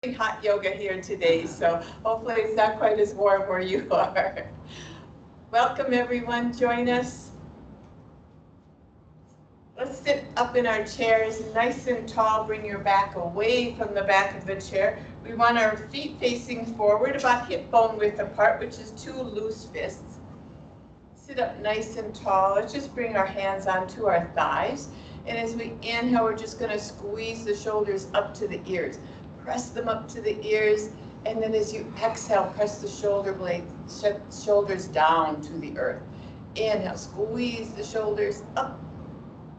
Hot yoga here today, so hopefully it's not quite as warm where you are. Welcome everyone, join us. Let's sit up in our chairs nice and tall, bring your back away from the back of the chair. We want our feet facing forward, about hip bone width apart, which is two loose fists. Sit up nice and tall. Let's just bring our hands onto our thighs. And as we inhale, we're just going to squeeze the shoulders up to the ears. Press them up to the ears, and then as you exhale, press the shoulder blades, shoulders down to the earth. Inhale, squeeze the shoulders up.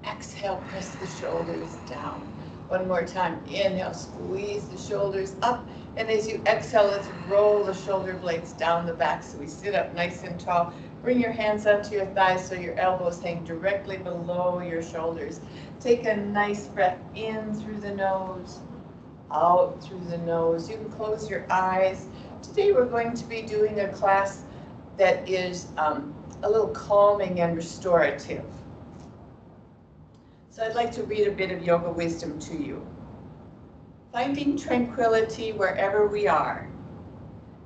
Exhale, press the shoulders down. One more time. Inhale, squeeze the shoulders up. And as you exhale, let's roll the shoulder blades down the back so we sit up nice and tall. Bring your hands onto your thighs so your elbows hang directly below your shoulders. Take a nice breath in through the nose, out through the nose. You can close your eyes. Today we're going to be doing a class that is a little calming and restorative. So I'd like to read a bit of yoga wisdom to you. Finding tranquility wherever we are.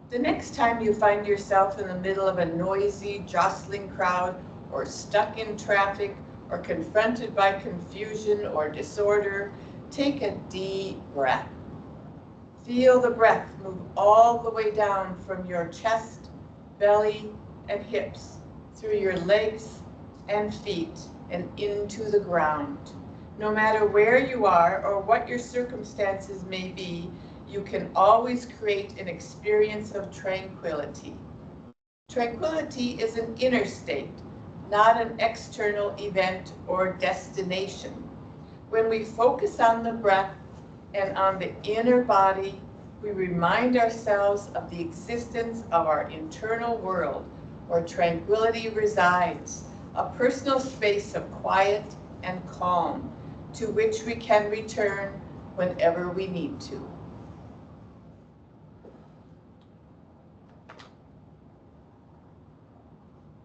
The next time you find yourself in the middle of a noisy, jostling crowd, or stuck in traffic, or confronted by confusion or disorder, take a deep breath. Feel the breath move all the way down from your chest, belly, and hips, through your legs and feet, and into the ground. No matter where you are or what your circumstances may be, you can always create an experience of tranquility. Tranquility is an inner state, not an external event or destination. When we focus on the breath and on the inner body, we remind ourselves of the existence of our internal world where tranquility resides, a personal space of quiet and calm to which we can return whenever we need to.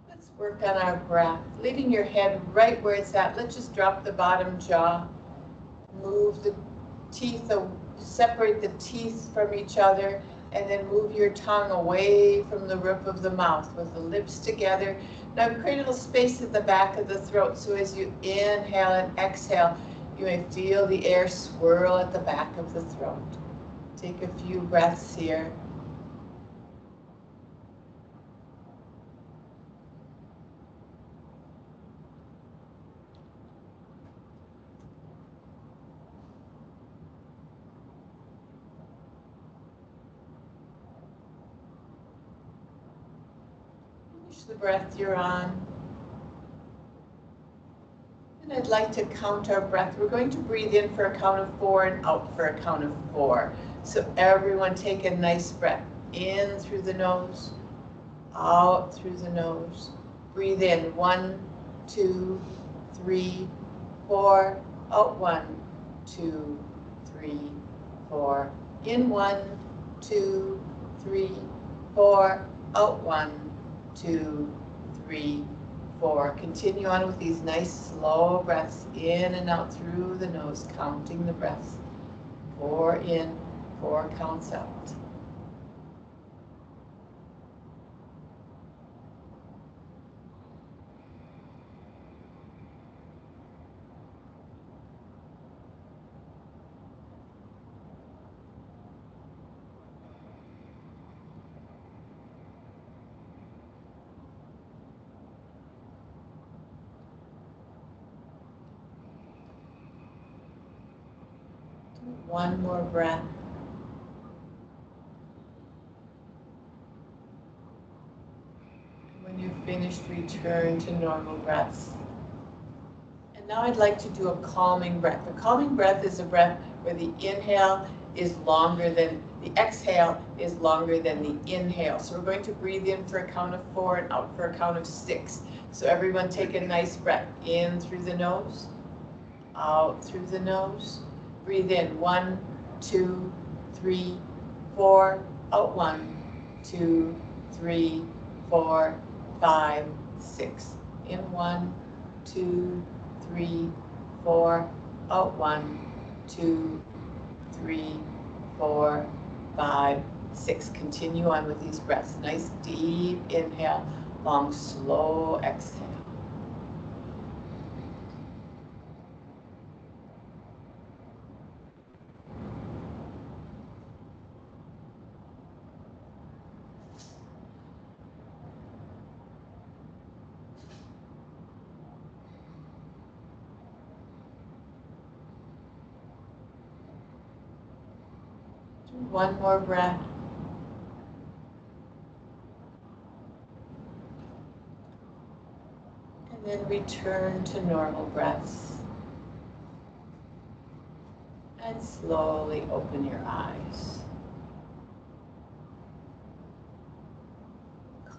Let's work on our breath, leaving your head right where it's at. Let's just drop the bottom jaw, move the teeth, separate the teeth from each other, and then move your tongue away from the roof of the mouth with the lips together. Now create a little space at the back of the throat, so as you inhale and exhale, you may feel the air swirl at the back of the throat. Take a few breaths here. Finish the breath you're on. And I'd like to count our breath. We're going to breathe in for a count of 4 and out for a count of 4. So everyone take a nice breath. In through the nose, out through the nose. Breathe in 1, 2, 3, 4. Out 1, 2, 3, 4. In 1, 2, 3, 4. Out 1, 2, 3, 4. Continue on with these nice slow breaths in and out through the nose, counting the breaths. 4 in, 4 counts out. One more breath. When you've finished, return to normal breaths. And now I'd like to do a calming breath. A calming breath is a breath where the inhale is longer than the exhale is longer than the inhale. So we're going to breathe in for a count of 4 and out for a count of 6. So everyone take a nice breath in through the nose, out through the nose. Breathe in 1, 2, 3, 4. Out 1, 2, 3, 4, 5, 6. In 1, 2, 3, 4. Out 1, 2, 3, 4, 5, 6. Continue on with these breaths. Nice deep inhale, long, slow exhale. One more breath. And then return to normal breaths. And slowly open your eyes.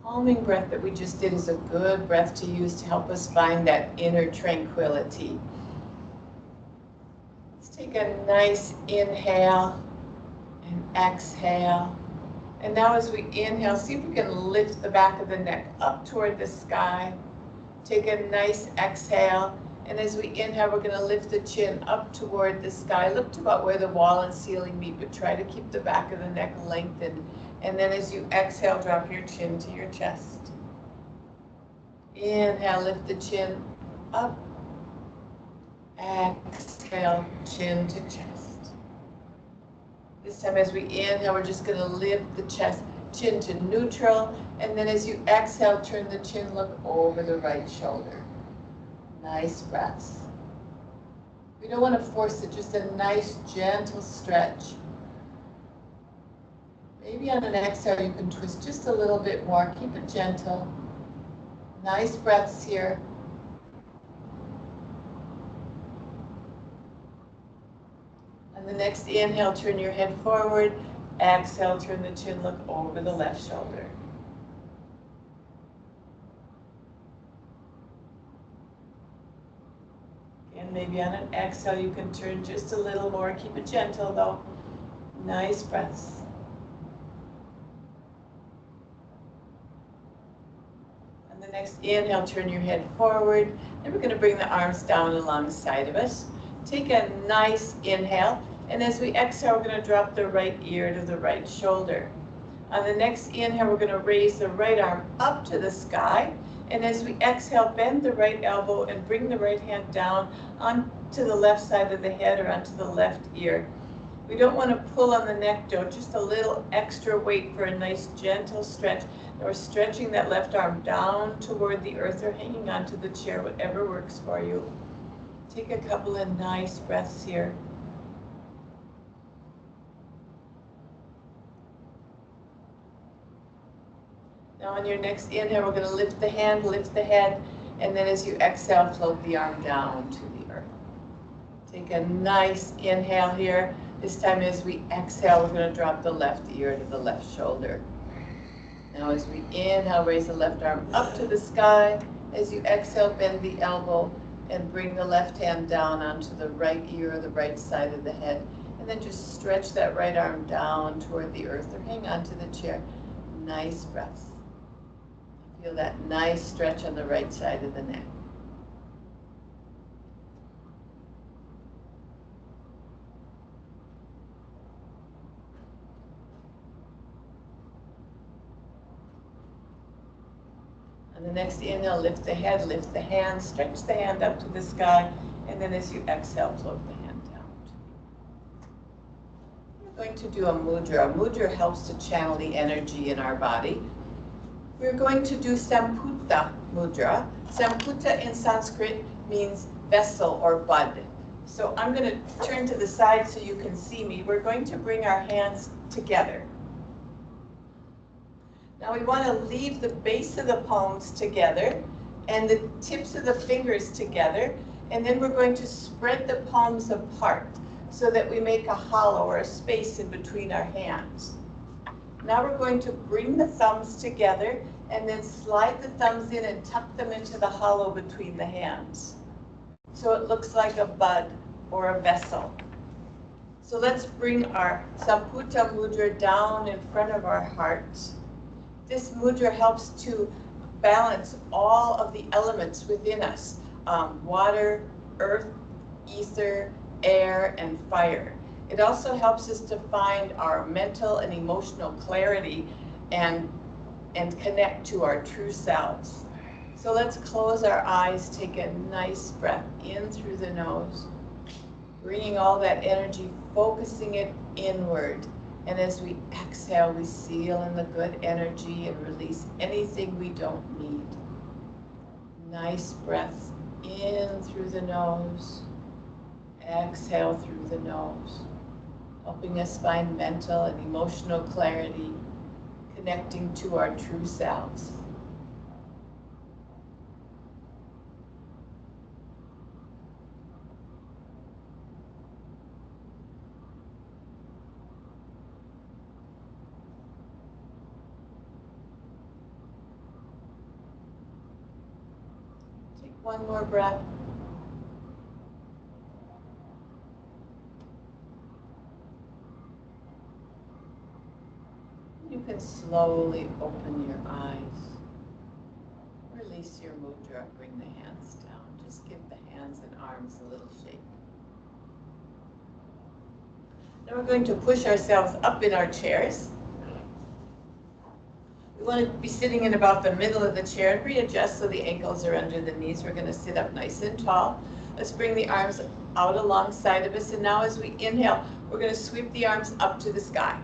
Calming breath that we just did is a good breath to use to help us find that inner tranquility. Let's take a nice inhale and exhale. And now as we inhale, see if we can lift the back of the neck up toward the sky. Take a nice exhale. And as we inhale, we're going to lift the chin up toward the sky. Look to about where the wall and ceiling meet, but try to keep the back of the neck lengthened. And then as you exhale, drop your chin to your chest. Inhale, lift the chin up. Exhale, chin to chest. This time as we inhale, we're just going to lift the chest, chin to neutral. And then as you exhale, turn the chin, look over the right shoulder. Nice breaths. We don't want to force it, just a nice gentle stretch. Maybe on an exhale you can twist just a little bit more. Keep it gentle. Nice breaths here. On the next inhale, turn your head forward. Exhale, turn the chin, look over the left shoulder. And maybe on an exhale, you can turn just a little more. Keep it gentle though. Nice breaths. On the next inhale, turn your head forward. And we're going to bring the arms down alongside of us. Take a nice inhale. And as we exhale, we're going to drop the right ear to the right shoulder. On the next inhale, we're going to raise the right arm up to the sky. And as we exhale, bend the right elbow and bring the right hand down onto the left side of the head or onto the left ear. We don't want to pull on the neck though, just a little extra weight for a nice gentle stretch. And we're stretching that left arm down toward the earth or hanging onto the chair, whatever works for you. Take a couple of nice breaths here. Now on your next inhale, we're going to lift the hand, lift the head, and then as you exhale, float the arm down to the earth. Take a nice inhale here. This time as we exhale, we're going to drop the left ear to the left shoulder. Now as we inhale, raise the left arm up to the sky. As you exhale, bend the elbow and bring the left hand down onto the right ear or the right side of the head. And then just stretch that right arm down toward the earth or hang onto the chair. Nice breaths. Feel that nice stretch on the right side of the neck. On the next inhale, lift the head, lift the hand, stretch the hand up to the sky, and then as you exhale, float the hand down. We're going to do a mudra. A mudra helps to channel the energy in our body. We're going to do Samputa mudra. Samputa in Sanskrit means vessel or bud. So I'm going to turn to the side so you can see me. We're going to bring our hands together. Now we want to leave the base of the palms together and the tips of the fingers together. And then we're going to spread the palms apart so that we make a hollow or a space in between our hands. Now we're going to bring the thumbs together and then slide the thumbs in and tuck them into the hollow between the hands. So it looks like a bud or a vessel. So let's bring our Samputa mudra down in front of our hearts. This mudra helps to balance all of the elements within us, water, earth, ether, air, and fire. It also helps us to find our mental and emotional clarity and connect to our true selves. So let's close our eyes, take a nice breath in through the nose, bringing all that energy, focusing it inward. And as we exhale, we seal in the good energy and release anything we don't need. Nice breath in through the nose, exhale through the nose, helping us find mental and emotional clarity, connecting to our true selves. Take one more breath. You can slowly open your eyes. Release your mudra, bring the hands down. Just give the hands and arms a little shake. Now we're going to push ourselves up in our chairs. We want to be sitting in about the middle of the chair and readjust so the ankles are under the knees. We're going to sit up nice and tall. Let's bring the arms out alongside of us. And now as we inhale, we're going to sweep the arms up to the sky.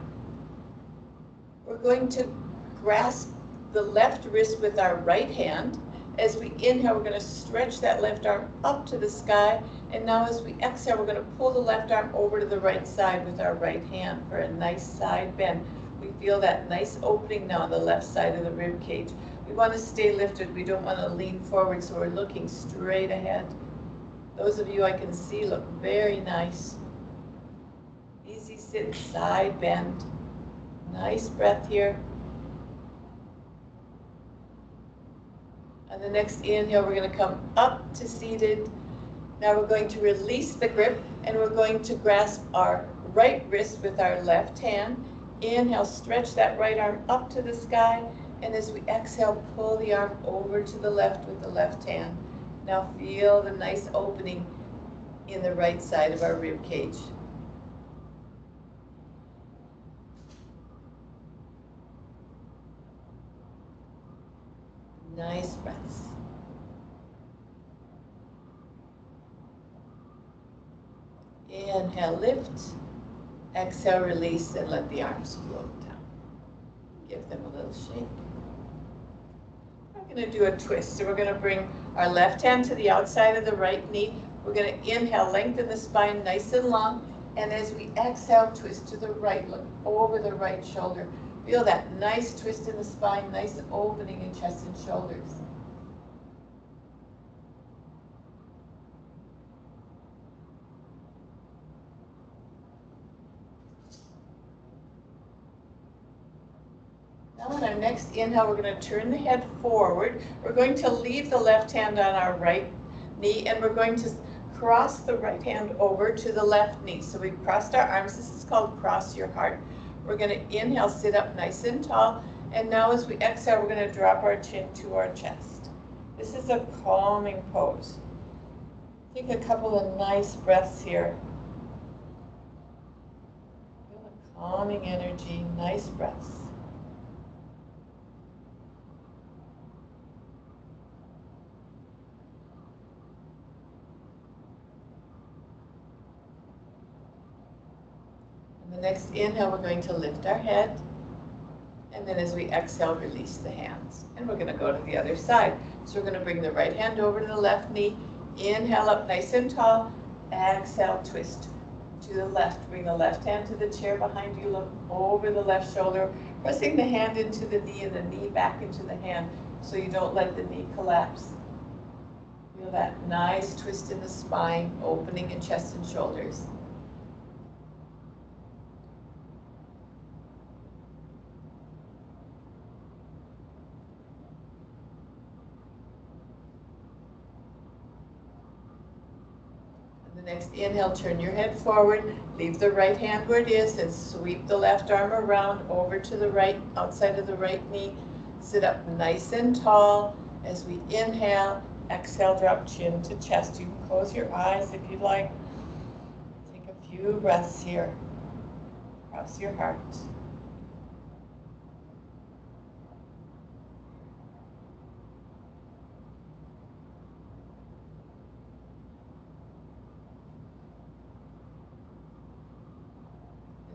We're going to grasp the left wrist with our right hand. As we inhale, we're going to stretch that left arm up to the sky. And now as we exhale, we're going to pull the left arm over to the right side with our right hand for a nice side bend. We feel that nice opening now on the left side of the rib cage. We want to stay lifted. We don't want to lean forward, so we're looking straight ahead. Those of you I can see look very nice. Easy sit, side bend. Nice breath here. On the next inhale, we're going to come up to seated. Now we're going to release the grip, and we're going to grasp our right wrist with our left hand. Inhale, stretch that right arm up to the sky, and as we exhale, pull the arm over to the left with the left hand. Now feel the nice opening in the right side of our rib cage. Nice breaths. Inhale, lift. Exhale, release, and let the arms float down. Give them a little shake. We're going to do a twist. So we're going to bring our left hand to the outside of the right knee. We're going to inhale, lengthen the spine nice and long. And as we exhale, twist to the right. Look over the right shoulder. Feel that nice twist in the spine, nice opening in chest and shoulders. Now on our next inhale, we're going to turn the head forward. We're going to leave the left hand on our right knee, and we're going to cross the right hand over to the left knee. So we've crossed our arms. This is called cross your heart. We're going to inhale, sit up nice and tall. And now as we exhale, we're going to drop our chin to our chest. This is a calming pose. Take a couple of nice breaths here. Feel a calming energy, nice breaths. The next inhale, we're going to lift our head, and then as we exhale, release the hands. And we're going to go to the other side. So we're going to bring the right hand over to the left knee, inhale up nice and tall, exhale, twist to the left. Bring the left hand to the chair behind you, look over the left shoulder, pressing the hand into the knee and the knee back into the hand so you don't let the knee collapse. Feel that nice twist in the spine, opening in chest and shoulders. Next inhale, turn your head forward, leave the right hand where it is, and sweep the left arm around over to the right, outside of the right knee. Sit up nice and tall. As we inhale, exhale, drop chin to chest. You can close your eyes if you'd like. Take a few few breaths here. Cross your heart.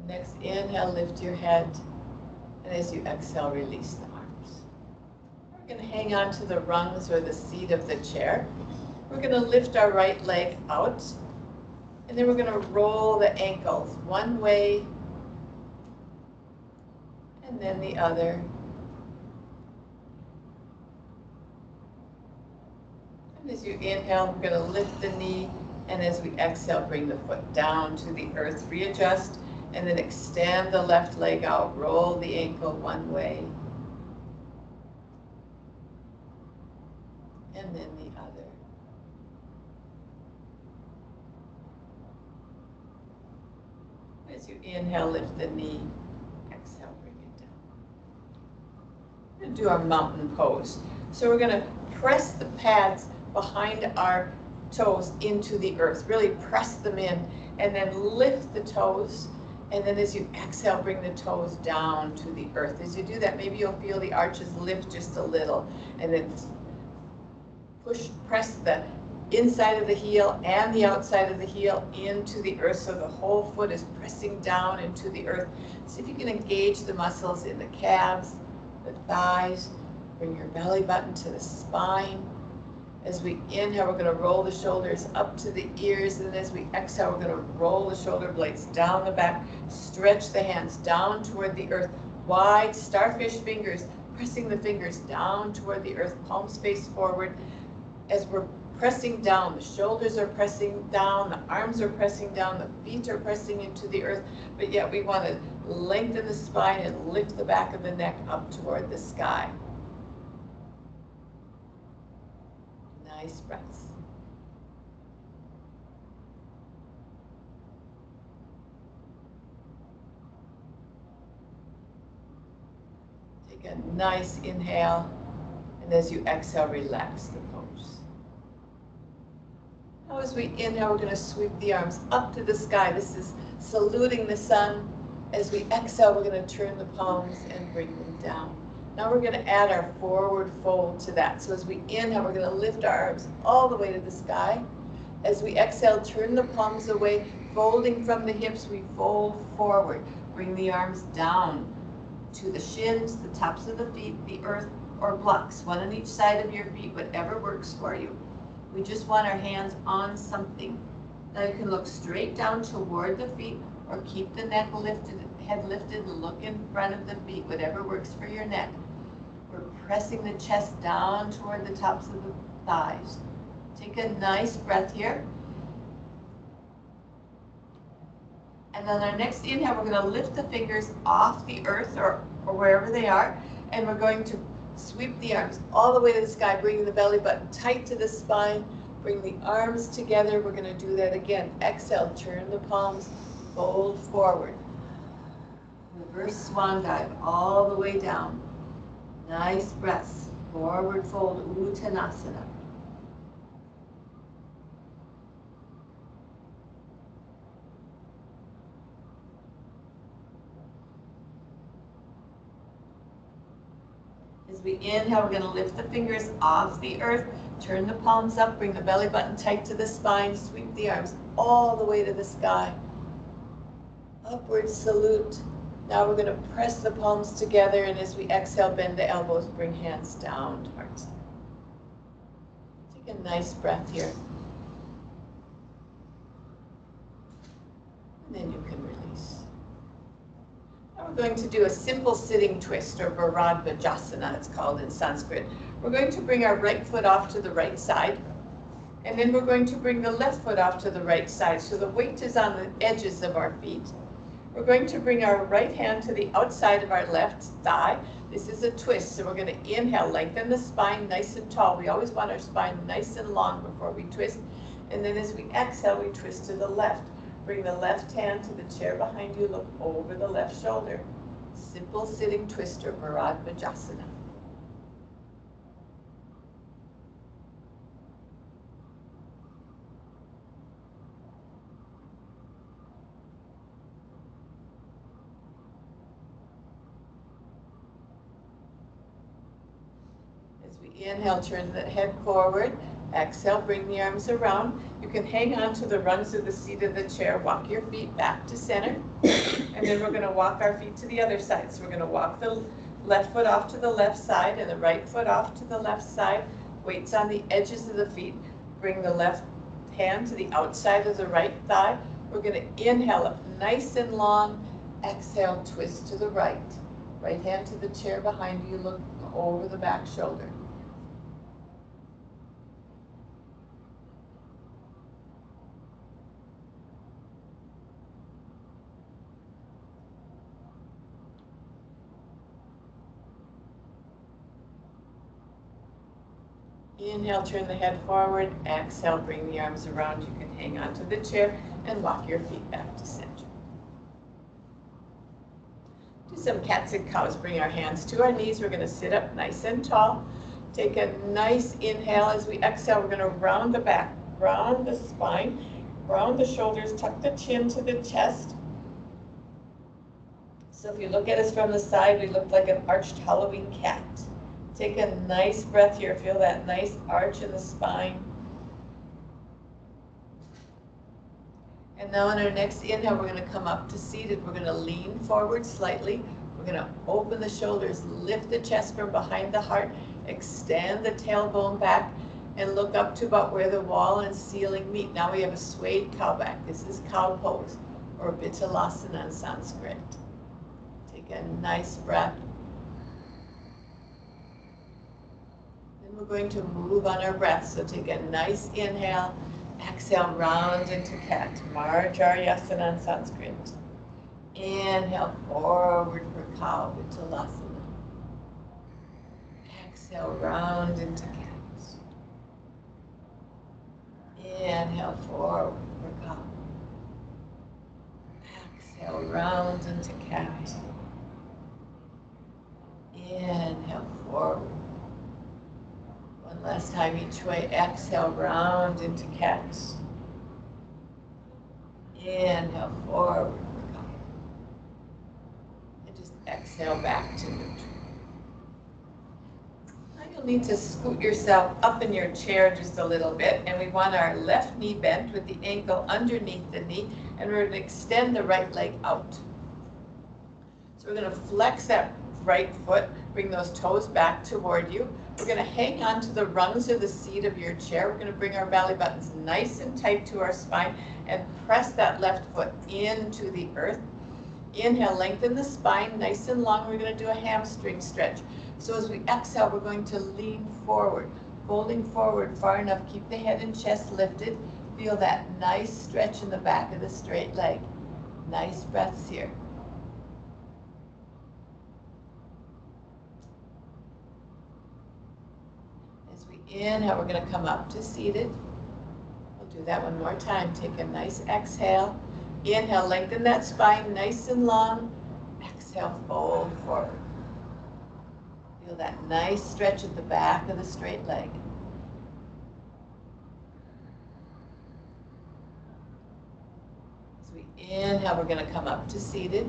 The next inhale, lift your head. And as you exhale, release the arms. We're going to hang on to the rungs or the seat of the chair. We're going to lift our right leg out. And then we're going to roll the ankles one way and then the other. And as you inhale, we're going to lift the knee. And as we exhale, bring the foot down to the earth, readjust, and then extend the left leg out, roll the ankle one way, and then the other. As you inhale, lift the knee, exhale, bring it down. We're going to do our mountain pose. So we're going to press the pads behind our toes into the earth, really press them in, and then lift the toes. And then as you exhale, bring the toes down to the earth. As you do that, maybe you'll feel the arches lift just a little, and then press the inside of the heel and the outside of the heel into the earth, so the whole foot is pressing down into the earth. See if you can engage the muscles in the calves, the thighs. Bring your belly button to the spine. As we inhale, we're going to roll the shoulders up to the ears, and as we exhale, we're going to roll the shoulder blades down the back, stretch the hands down toward the earth, wide starfish fingers, pressing the fingers down toward the earth, palms face forward. As we're pressing down, the shoulders are pressing down, the arms are pressing down, the feet are pressing into the earth, but yet we want to lengthen the spine and lift the back of the neck up toward the sky. Nice breaths. Take a nice inhale, and as you exhale, relax the pose. Now as we inhale, we're going to sweep the arms up to the sky. This is saluting the sun. As we exhale, we're going to turn the palms and bring them down. Now we're going to add our forward fold to that. So as we inhale, we're going to lift our arms all the way to the sky. As we exhale, turn the palms away, folding from the hips, we fold forward. Bring the arms down to the shins, the tops of the feet, the earth, or blocks, one on each side of your feet, whatever works for you. We just want our hands on something. Now you can look straight down toward the feet, or keep the neck lifted, head lifted, and look in front of the feet, whatever works for your neck. We're pressing the chest down toward the tops of the thighs. Take a nice breath here. And on our next inhale, we're going to lift the fingers off the earth or wherever they are, and we're going to sweep the arms all the way to the sky, bringing the belly button tight to the spine. Bring the arms together. We're going to do that again. Exhale, turn the palms, fold forward. Reverse swan dive all the way down. Nice breaths. Forward fold, Uttanasana. As we inhale, we're going to lift the fingers off the earth, turn the palms up, bring the belly button tight to the spine, sweep the arms all the way to the sky. Upward salute. Now we're going to press the palms together, and as we exhale, bend the elbows, bring hands down to heart center. Take a nice breath here. And then you can release. Now we're going to do a simple sitting twist, or Bharadvajasana, it's called in Sanskrit. We're going to bring our right foot off to the right side, and then we're going to bring the left foot off to the right side, so the weight is on the edges of our feet. We're going to bring our right hand to the outside of our left thigh. This is a twist, so we're going to inhale, lengthen the spine nice and tall. We always want our spine nice and long before we twist. And then as we exhale, we twist to the left. Bring the left hand to the chair behind you, look over the left shoulder. Simple sitting twister, Bharadvajasana. As we inhale, turn the head forward. Exhale, bring the arms around. You can hang on to the rungs of the seat of the chair. Walk your feet back to center. And then we're going to walk our feet to the other side. So we're going to walk the left foot off to the left side and the right foot off to the left side. Weights on the edges of the feet. Bring the left hand to the outside of the right thigh. We're going to inhale up nice and long. Exhale, twist to the right. Right hand to the chair behind you. Look over the back shoulder. Inhale, turn the head forward. Exhale, bring the arms around. You can hang onto the chair and walk your feet back to center. Do some cats and cows. Bring our hands to our knees. We're going to sit up nice and tall. Take a nice inhale. As we exhale, we're going to round the back, round the spine, round the shoulders, tuck the chin to the chest. So if you look at us from the side, we look like an arched Halloween cat. Take a nice breath here. Feel that nice arch in the spine. And now on our next inhale, we're going to come up to seated. We're going to lean forward slightly. We're going to open the shoulders, lift the chest from behind the heart, extend the tailbone back, and look up to about where the wall and ceiling meet. Now we have a swayed cow back. This is cow pose, or Vitalasana in Sanskrit. Take a nice breath. We're going to move on our breath. So take a nice inhale, exhale, round into cat. Marjarasana in Sanskrit. Inhale, forward for cow, Vitalasana. Exhale, round into cat. Inhale, forward for cow. Exhale, round into cat. Inhale, forward. One last time each way. Exhale, round into cat. Inhale, forward for cow. And just exhale back to neutral. Now you'll need to scoot yourself up in your chair just a little bit. And we want our left knee bent with the ankle underneath the knee. And we're going to extend the right leg out. So we're going to flex that right foot, bring those toes back toward you. We're going to hang on to the rungs of the seat of your chair. We're going to bring our belly buttons nice and tight to our spine and press that left foot into the earth. Inhale, lengthen the spine nice and long. We're going to do a hamstring stretch. So as we exhale, we're going to lean forward, folding forward far enough. Keep the head and chest lifted. Feel that nice stretch in the back of the straight leg. Nice breaths here. Inhale, we're going to come up to seated. We'll do that one more time. Take a nice exhale. Inhale, lengthen that spine nice and long. Exhale, fold forward. Feel that nice stretch at the back of the straight leg. As we inhale, we're going to come up to seated.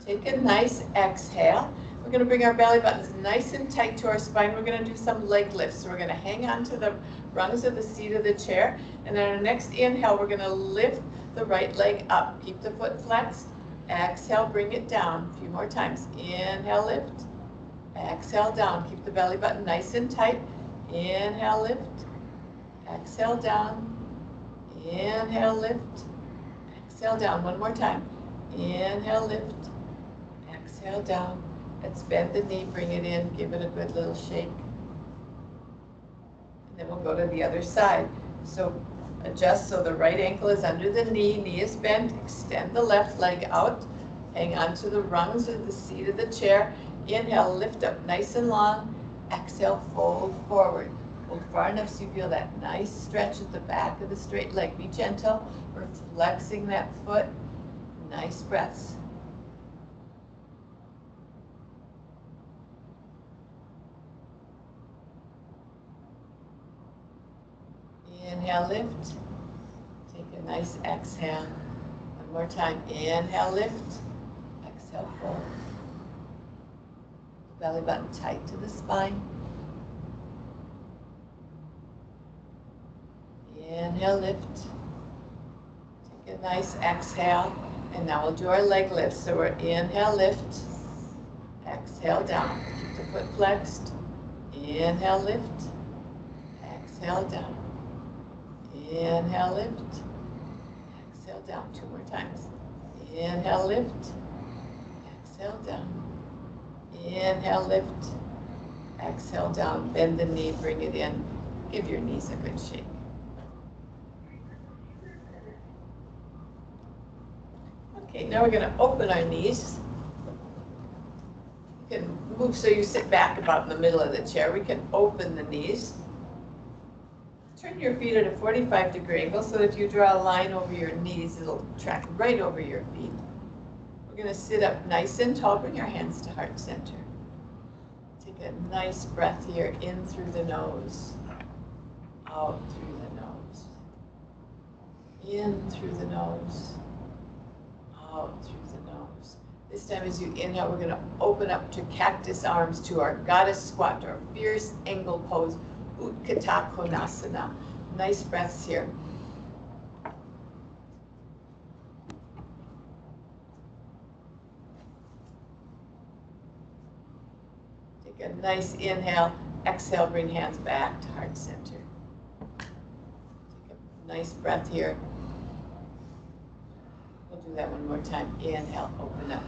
Take a nice exhale. We're going to bring our belly buttons nice and tight to our spine. We're going to do some leg lifts. So we're going to hang on to the rungs of the seat of the chair. And then our next inhale, we're going to lift the right leg up. Keep the foot flexed. Exhale, bring it down. A few more times. Inhale, lift. Exhale, down. Keep the belly button nice and tight. Inhale, lift. Exhale, down. Inhale, lift. Exhale, down. One more time. Inhale, lift. Exhale, down. Let's bend the knee, bring it in, give it a good little shake. And then we'll go to the other side. So adjust so the right ankle is under the knee is bent. Extend the left leg out. Hang on to the rungs of the seat of the chair. Inhale, lift up nice and long. Exhale, fold forward. Hold far enough so you feel that nice stretch at the back of the straight leg. Be gentle. We're flexing that foot. Nice breaths. Inhale, lift. Take a nice exhale. One more time. Inhale, lift. Exhale, fold. Belly button tight to the spine. Inhale, lift. Take a nice exhale. And now we'll do our leg lifts. So we're inhale, lift. Exhale, down. Keep the foot flexed. Inhale, lift. Exhale, down. Inhale, lift. Exhale, down. 2 more times. Inhale, lift. Exhale, down. Inhale, lift. Exhale, down. Bend the knee, bring it in. Give your knees a good shake. Okay, now we're going to open our knees. You can move so you sit back about in the middle of the chair. We can open the knees. Turn your feet at a 45-degree angle so that if you draw a line over your knees, it'll track right over your feet. We're going to sit up nice and tall. Bring your hands to heart center. Take a nice breath here, in through the nose, out through the nose, in through the nose, out through the nose. This time as you inhale, we're going to open up to cactus arms to our goddess squat, or fierce angle pose, Utthita Konasana. Nice breaths here. Take a nice inhale, exhale, bring hands back to heart center. Take a nice breath here. We'll do that one more time. Inhale, open up.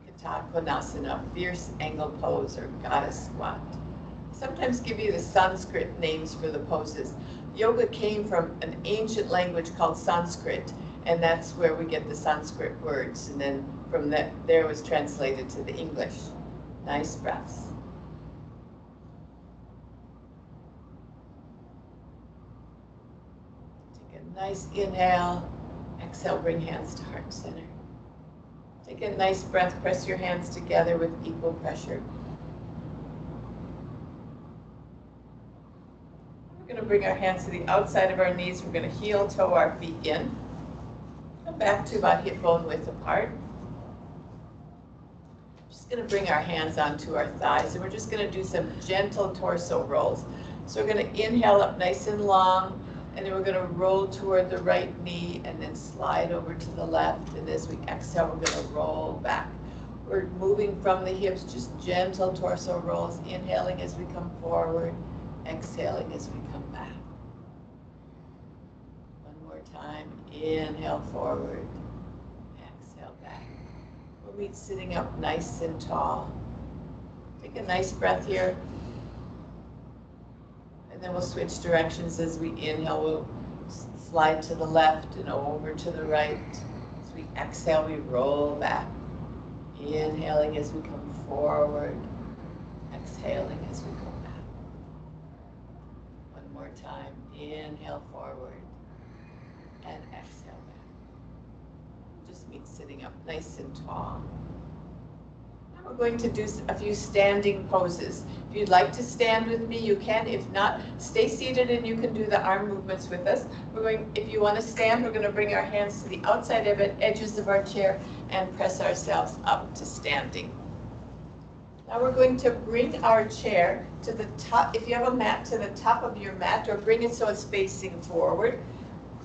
Utthita Konasana, fierce angle pose, or goddess squat. Sometimes give you the Sanskrit names for the poses. Yoga came from an ancient language called Sanskrit, and that's where we get the Sanskrit words. And then from that, there was translated to the English. Nice breaths. Take a nice inhale. Exhale, bring hands to heart center. Take a nice breath. Press your hands together with equal pressure. We're going to bring our hands to the outside of our knees. We're going to heel toe our feet in. Come back to about hip bone width apart. Just going to bring our hands onto our thighs, and we're just going to do some gentle torso rolls. So we're going to inhale up nice and long, and then we're going to roll toward the right knee and then slide over to the left. And as we exhale, we're going to roll back. We're moving from the hips, just gentle torso rolls, inhaling as we come forward, exhaling as we come back. One more time. Inhale forward, exhale back. We'll meet sitting up nice and tall. Take a nice breath here. And then we'll switch directions. As we inhale, we'll slide to the left and over to the right. As we exhale, we roll back. Inhaling as we come forward, exhaling as we come back. One more time. Inhale forward and exhale back. Just meet sitting up nice and tall. Now we're going to do a few standing poses. If you'd like to stand with me, you can. If not, stay seated and you can do the arm movements with us. If you want to stand, we're going to bring our hands to the outside edges of our chair and press ourselves up to standing. Now we're going to bring our chair to the top, if you have a mat, to the top of your mat, or bring it so it's facing forward,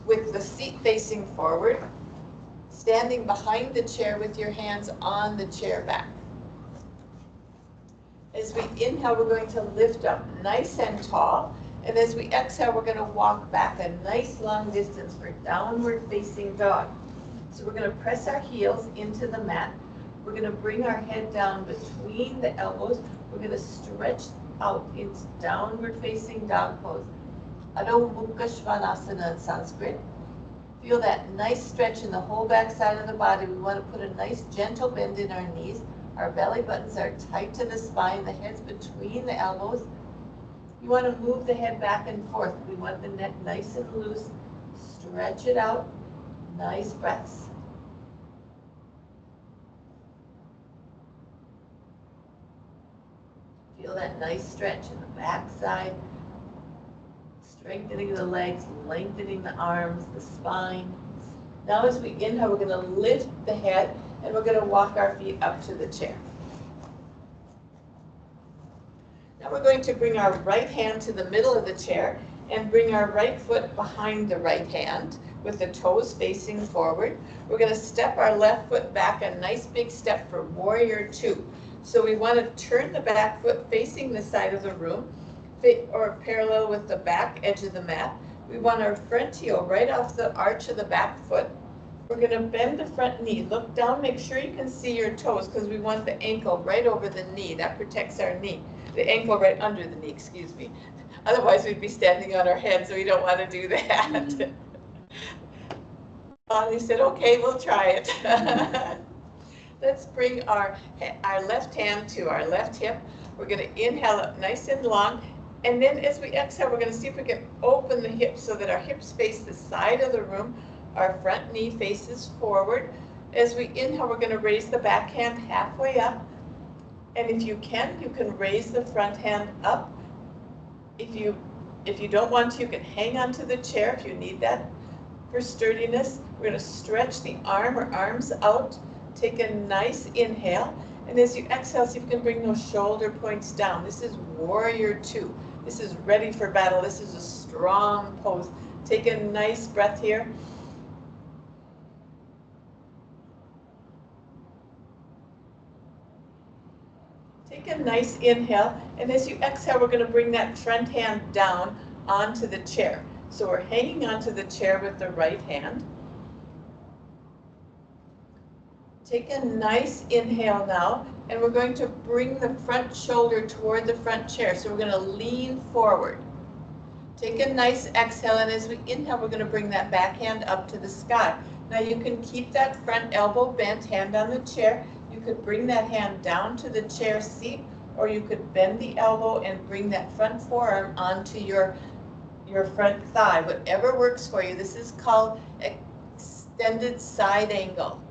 with the seat facing forward, standing behind the chair with your hands on the chair back. As we inhale, we're going to lift up nice and tall, and as we exhale, we're going to walk back a nice long distance for downward facing dog. So we're going to press our heels into the mat. We're going to bring our head down between the elbows. We're going to stretch out into downward facing dog pose. Adho Mukha Svanasana in Sanskrit. Feel that nice stretch in the whole back side of the body. We want to put a nice gentle bend in our knees. Our belly buttons are tight to the spine. The head's between the elbows. You want to move the head back and forth. We want the neck nice and loose. Stretch it out. Nice breaths. Feel that nice stretch in the back side. Strengthening the legs, lengthening the arms, the spine. Now as we inhale, we're going to lift the head and we're going to walk our feet up to the chair. Now we're going to bring our right hand to the middle of the chair and bring our right foot behind the right hand with the toes facing forward. We're going to step our left foot back, a nice big step for warrior two. So we want to turn the back foot facing the side of the room or parallel with the back edge of the mat. We want our front heel right off the arch of the back foot. We're going to bend the front knee. Look down, make sure you can see your toes because we want the ankle right over the knee. That protects our knee. The ankle right under the knee, excuse me. Otherwise we'd be standing on our head, so we don't want to do that. Bonnie said, okay, we'll try it. Let's bring our left hand to our left hip. We're going to inhale up nice and long. And then as we exhale, we're going to see if we can open the hips so that our hips face the side of the room. Our front knee faces forward. As we inhale, we're going to raise the back hand halfway up. And if you can raise the front hand up. If you don't want to, you can hang onto the chair if you need that for sturdiness. We're going to stretch the arm or arms out. Take a nice inhale. And as you exhale, see if you can bring those shoulder points down. This is warrior two. This is ready for battle. This is a strong pose. Take a nice breath here. Take a nice inhale, and as you exhale, we're going to bring that front hand down onto the chair. So we're hanging onto the chair with the right hand. Take a nice inhale now, and we're going to bring the front shoulder toward the front chair. So we're going to lean forward. Take a nice exhale, and as we inhale, we're going to bring that back hand up to the sky. Now you can keep that front elbow bent, hand on the chair. You could bring that hand down to the chair seat, or you could bend the elbow and bring that front forearm onto your front thigh, whatever works for you. This is called extended side angle.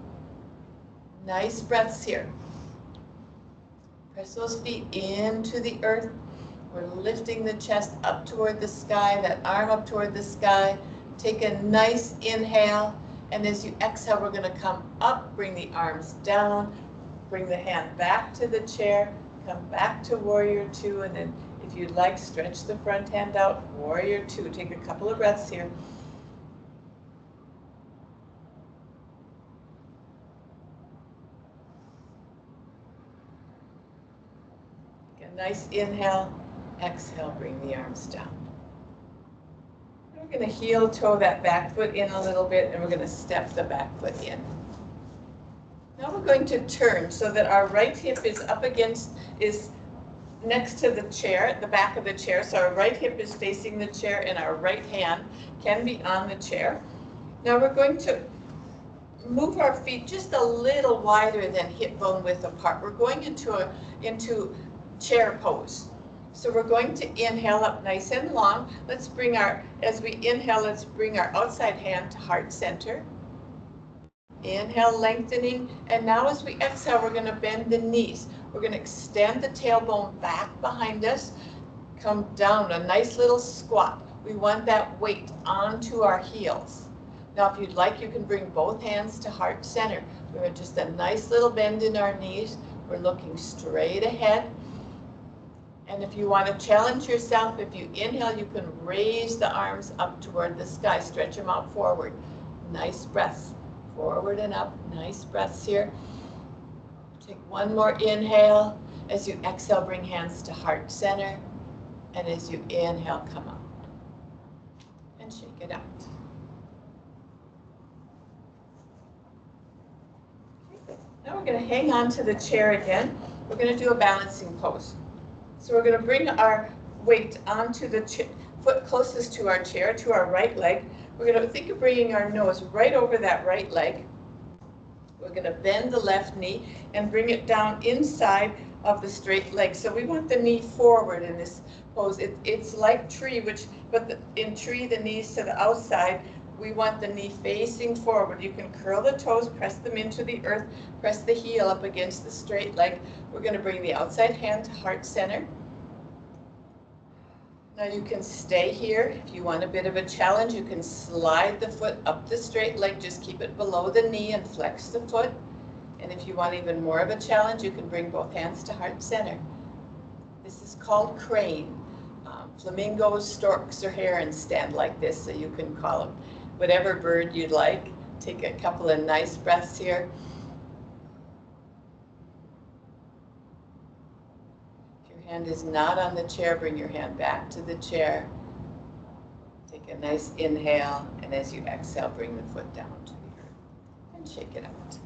Nice breaths here. Press those feet into the earth. We're lifting the chest up toward the sky, that arm up toward the sky. Take a nice inhale, and as you exhale, we're going to come up, bring the arms down, bring the hand back to the chair, come back to warrior two, and then if you'd like, stretch the front hand out, warrior two. Take a couple of breaths here. Take a nice inhale, exhale, bring the arms down. We're going to heel toe that back foot in a little bit, and we're going to step the back foot in. Now we're going to turn so that our right hip is next to the chair, the back of the chair. So our right hip is facing the chair and our right hand can be on the chair. Now we're going to move our feet just a little wider than hip bone width apart. We're going into chair pose. So we're going to inhale up nice and long. As we inhale, let's bring our outside hand to heart center. Inhale, lengthening, and now as we exhale, we're going to bend the knees. We're going to extend the tailbone back behind us, come down, a nice little squat. We want that weight onto our heels. Now, if you'd like, you can bring both hands to heart center. We have just a nice little bend in our knees. We're looking straight ahead. And if you want to challenge yourself, if you inhale, you can raise the arms up toward the sky. Stretch them out forward. Nice breaths. Forward and up, nice breaths here. Take one more inhale. As you exhale, bring hands to heart center. And as you inhale, come up. And shake it out. Okay. Now we're going to hang on to the chair again. We're going to do a balancing pose. So we're going to bring our weight onto the foot closest to our chair, to our right leg. We're going to think of bringing our nose right over that right leg. We're going to bend the left knee and bring it down inside of the straight leg. So we want the knee forward in this pose. It's like tree, in tree, the knees to the outside. We want the knee facing forward. You can curl the toes, press them into the earth, press the heel up against the straight leg. We're going to bring the outside hand to heart center. Now you can stay here. If you want a bit of a challenge, you can slide the foot up the straight leg, just keep it below the knee and flex the foot. And if you want even more of a challenge, you can bring both hands to heart center. This is called crane. flamingos, storks, or herons stand like this, so you can call them whatever bird you'd like. Take a couple of nice breaths here. If your hand is not on the chair, bring your hand back to the chair. Take a nice inhale, and as you exhale, bring the foot down to the earth and shake it out.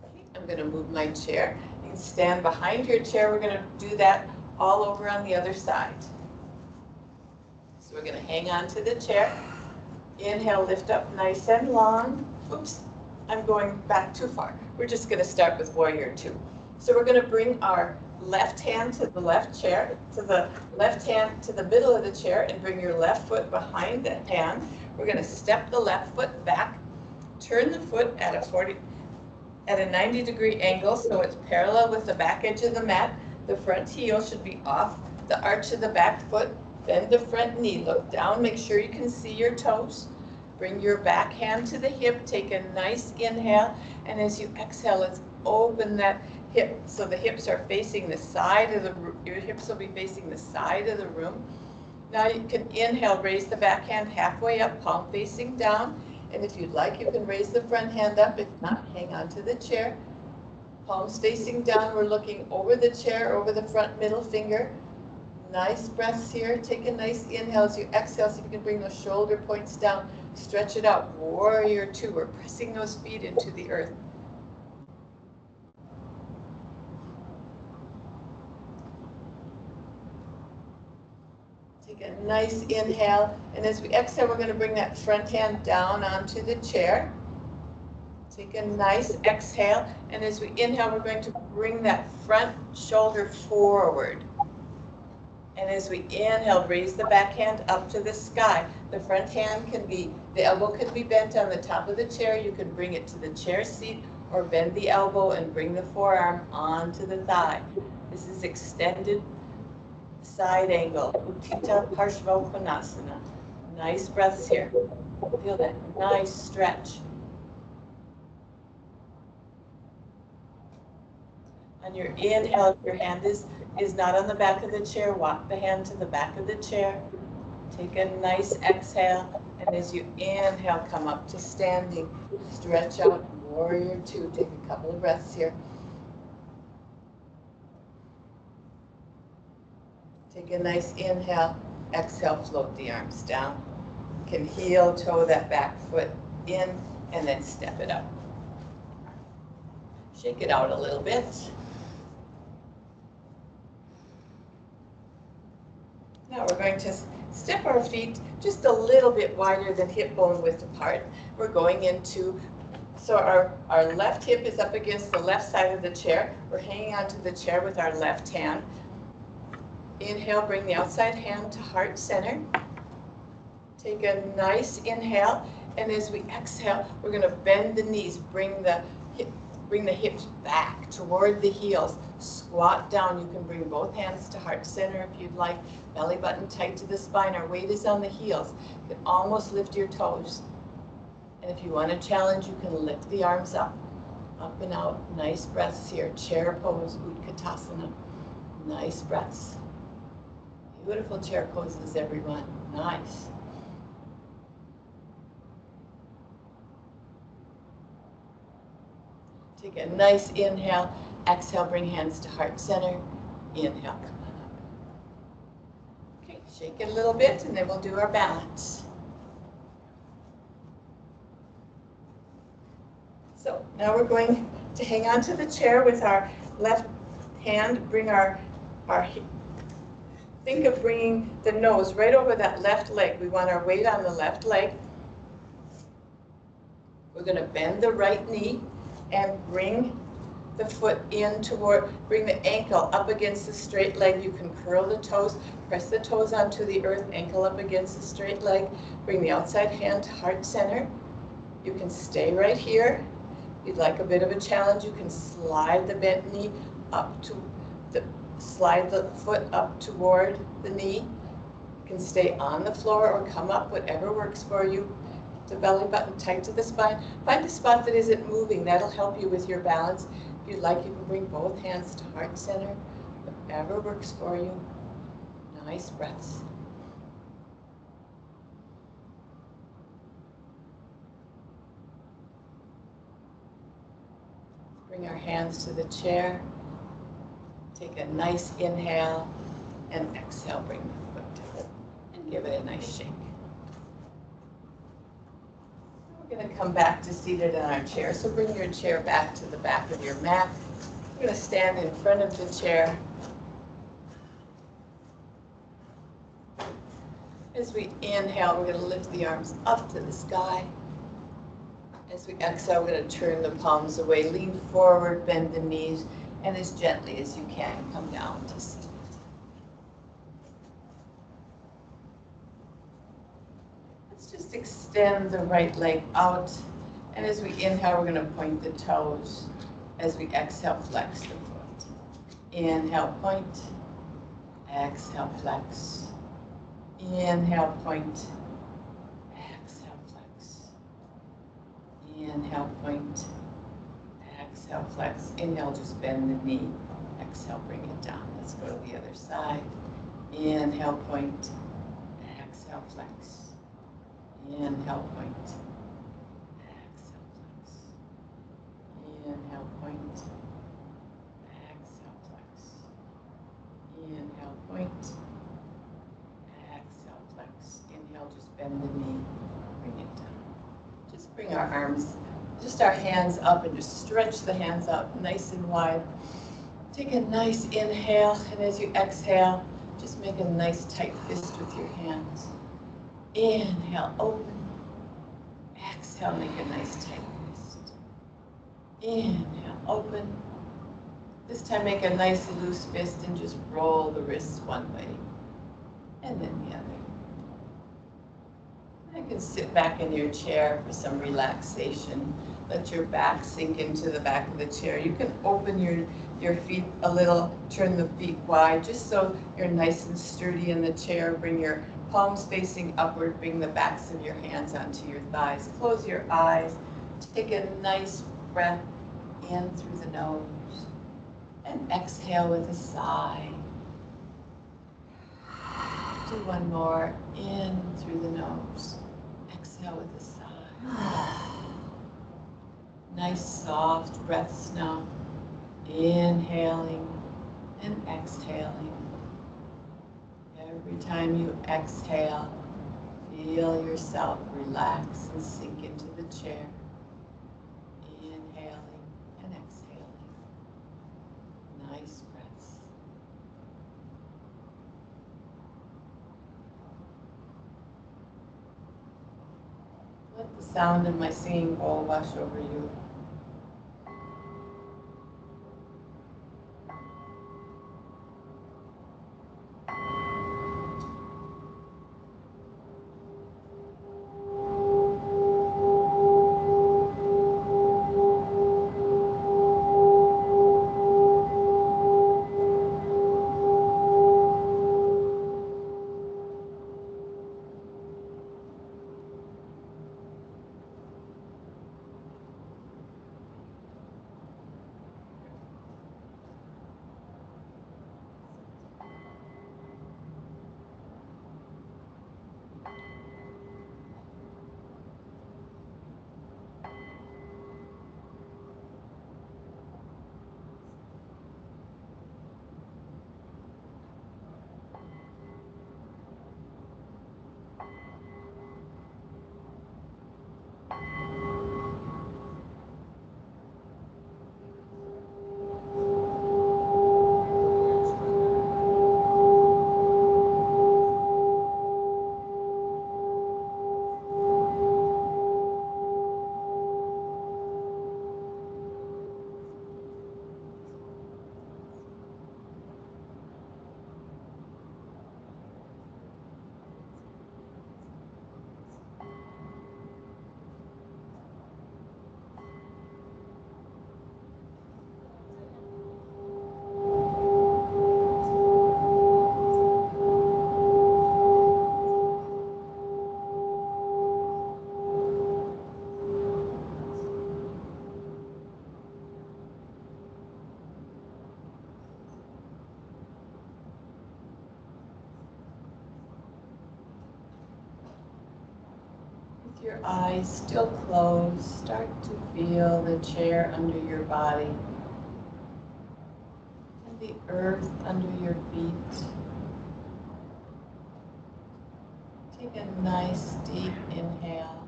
Okay, I'm going to move my chair. You can stand behind your chair. We're going to do that all over on the other side. So we're going to hang on to the chair. Inhale, lift up nice and long. Oops, I'm going back too far. We're just going to start with Warrior Two. So we're going to bring our left hand to the left chair, to the left hand to the middle of the chair, and bring your left foot behind the hand. We're going to step the left foot back, turn the foot at a 90-degree angle so it's parallel with the back edge of the mat. The front heel should be off the arch of the back foot. Bend the front knee, look down, make sure you can see your toes. Bring your back hand to the hip, take a nice inhale, and as you exhale, let's open that hip so the hips are facing the side of the room. Your hips will be facing the side of the room. Now you can inhale, raise the back hand halfway up, palm facing down, and if you'd like, you can raise the front hand up. If not, hang on to the chair. Palms facing down, we're looking over the chair, over the front middle finger. Nice breaths here. Take a nice inhale as you exhale. See if you can bring those shoulder points down. Stretch it out. Warrior Two. We're pressing those feet into the earth. Take a nice inhale. And as we exhale, we're going to bring that front hand down onto the chair. Take a nice exhale. And as we inhale, we're going to bring that front shoulder forward. And as we inhale, raise the back hand up to the sky. The front hand can be, the elbow can be bent on the top of the chair. You can bring it to the chair seat or bend the elbow and bring the forearm onto the thigh. This is extended side angle, Utthita Parshvottanasana. Nice breaths here. Feel that nice stretch. On your inhale, if your hand is not on the back of the chair, walk the hand to the back of the chair. Take a nice exhale, and as you inhale, come up to standing. Stretch out, Warrior Two. Take a couple of breaths here. Take a nice inhale, exhale, float the arms down. You can heel toe that back foot in, and then step it up. Shake it out a little bit. Now we're going to step our feet just a little bit wider than hip bone width apart. We're going into, so our left hip is up against the left side of the chair. We're hanging onto the chair with our left hand. Inhale, bring the outside hand to heart center. Take a nice inhale, and as we exhale, we're going to bend the knees, bring the hips back toward the heels. Squat down. You can bring both hands to heart center if you'd like. Belly button tight to the spine. Our weight is on the heels. You can almost lift your toes. And if you want a challenge, you can lift the arms up and out. Nice breaths here. Chair pose, Utkatasana. Nice breaths. Beautiful chair poses, everyone. Nice. Take a nice inhale. Exhale, bring hands to heart center. Inhale, come on up. Okay, shake it a little bit, and then we'll do our balance. So now we're going to hang on to the chair with our left hand. Bring think of bringing the nose right over that left leg. We want our weight on the left leg. We're going to bend the right knee and bring the foot in toward, bring the ankle up against the straight leg. You can curl the toes, press the toes onto the earth, ankle up against the straight leg. Bring the outside hand to heart center. You can stay right here. If you'd like a bit of a challenge, you can slide the bent knee up to slide the foot up toward the knee. You can stay on the floor or come up, whatever works for you. The belly button tight to the spine. Find a spot that isn't moving. That'll help you with your balance. If you'd like, you can bring both hands to heart center. Whatever works for you. Nice breaths. Bring our hands to the chair. Take a nice inhale and exhale, bring the foot and give it a nice shake. We're going to come back to seated in our chair. So bring your chair back to the back of your mat. We're going to stand in front of the chair. As we inhale, we're going to lift the arms up to the sky. As we exhale, we're going to turn the palms away, lean forward, bend the knees, and as gently as you can, come down to seated. Let's just extend the right leg out. And as we inhale, we're going to point the toes. As we exhale, flex the foot. Inhale, point. Exhale, flex. Inhale, point. Exhale, flex. Inhale, point. Exhale, flex. Inhale, just bend the knee. Exhale, bring it down. Let's go to the other side. Inhale, point. Exhale, flex. Inhale, point. Exhale, flex. Inhale, point. Exhale, flex. Inhale, point. Exhale, flex. Inhale, just bend the knee. Bring it down. Just bring our arms, just our hands up, and just stretch the hands out nice and wide. Take a nice inhale, and as you exhale, just make a nice tight fist with your hands. Inhale, open. Exhale, make a nice tight fist. Inhale, open. This time make a nice loose fist and just roll the wrists one way and then the other. You can sit back in your chair for some relaxation. Let your back sink into the back of the chair. You can open your feet a little, turn the feet wide, just so you're nice and sturdy in the chair. Bring your palms facing upward. Bring the backs of your hands onto your thighs. Close your eyes. Take a nice breath in through the nose and exhale with a sigh. Do one more. In through the nose. Exhale with a sigh. Nice soft breaths now. Inhaling and exhaling. Every time you exhale, feel yourself relax and sink into the chair. Inhaling and exhaling. Nice breaths. Let the sound of my singing bowl wash over you. your eyes still closed, start to feel the chair under your body and the earth under your feet. Take a nice deep inhale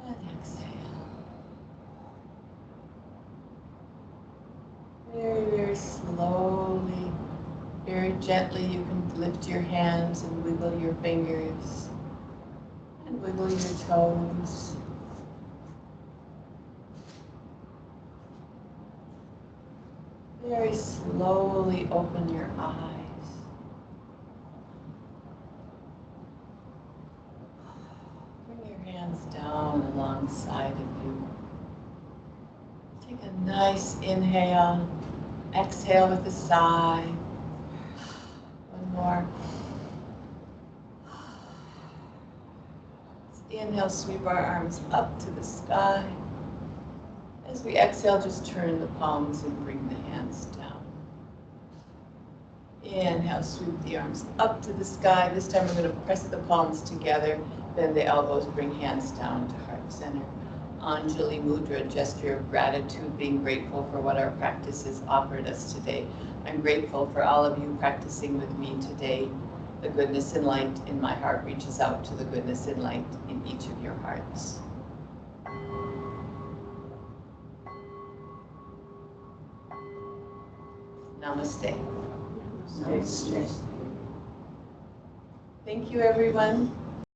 and exhale. Very, very slowly, very gently, you can lift your hands and wiggle your fingers and wiggle your toes. Very slowly open your eyes. Bring your hands down alongside of you. Take a nice inhale. Exhale with a sigh. One more. Inhale, sweep our arms up to the sky. As we exhale, just turn the palms and bring the hands down. Inhale, sweep the arms up to the sky. This time we're going to press the palms together, bend the elbows, bring hands down to heart center. Anjali Mudra, gesture of gratitude, being grateful for what our practice has offered us today. I'm grateful for all of you practicing with me today. The goodness and light in my heart reaches out to the goodness and light in each of your hearts. Namaste. Namaste. Thank you, everyone.